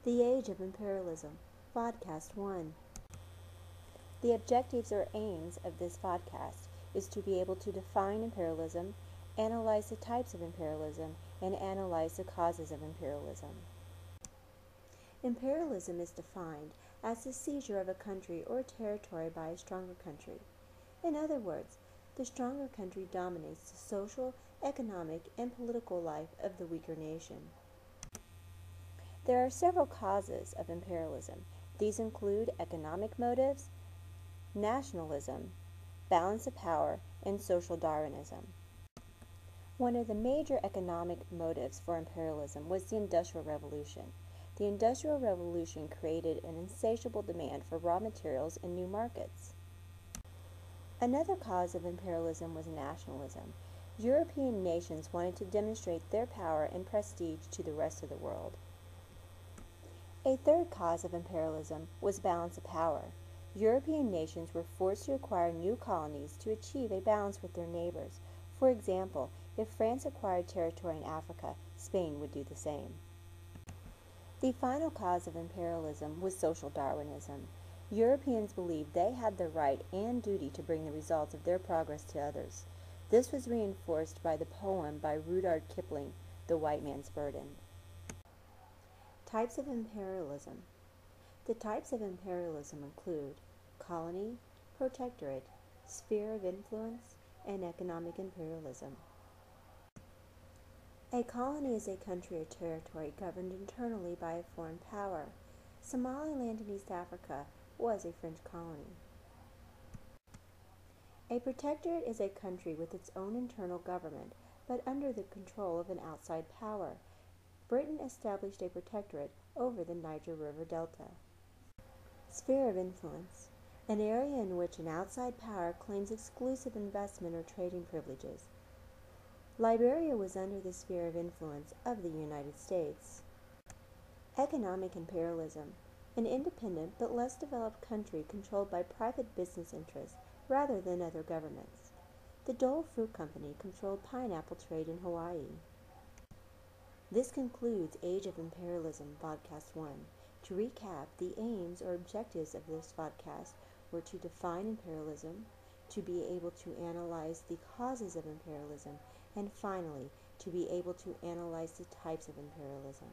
The Age of Imperialism, Vodcast 1. The objectives or aims of this vodcast is to be able to define imperialism, analyze the types of imperialism, and analyze the causes of imperialism. Imperialism is defined as the seizure of a country or territory by a stronger country. In other words, the stronger country dominates the social, economic, and political life of the weaker nation. There are several causes of imperialism. These include economic motives, nationalism, balance of power, and social Darwinism. One of the major economic motives for imperialism was the Industrial Revolution. The Industrial Revolution created an insatiable demand for raw materials and new markets. Another cause of imperialism was nationalism. European nations wanted to demonstrate their power and prestige to the rest of the world. A third cause of imperialism was balance of power. European nations were forced to acquire new colonies to achieve a balance with their neighbors. For example, if France acquired territory in Africa, Spain would do the same. The final cause of imperialism was social Darwinism. Europeans believed they had the right and duty to bring the results of their progress to others. This was reinforced by the poem by Rudyard Kipling, The White Man's Burden. Types of imperialism. The types of imperialism include colony, protectorate, sphere of influence, and economic imperialism. A colony is a country or territory governed internally by a foreign power. Somaliland in East Africa was a French colony. A protectorate is a country with its own internal government, but under the control of an outside power. Britain established a protectorate over the Niger River Delta. Sphere of influence, an area in which an outside power claims exclusive investment or trading privileges. Liberia was under the sphere of influence of the United States. Economic imperialism, an independent but less developed country controlled by private business interests rather than other governments. The Dole Fruit Company controlled pineapple trade in Hawaii. This concludes Age of Imperialism, Vodcast 1. To recap, the aims or objectives of this vodcast were to define imperialism, to be able to analyze the causes of imperialism, and finally, to be able to analyze the types of imperialism.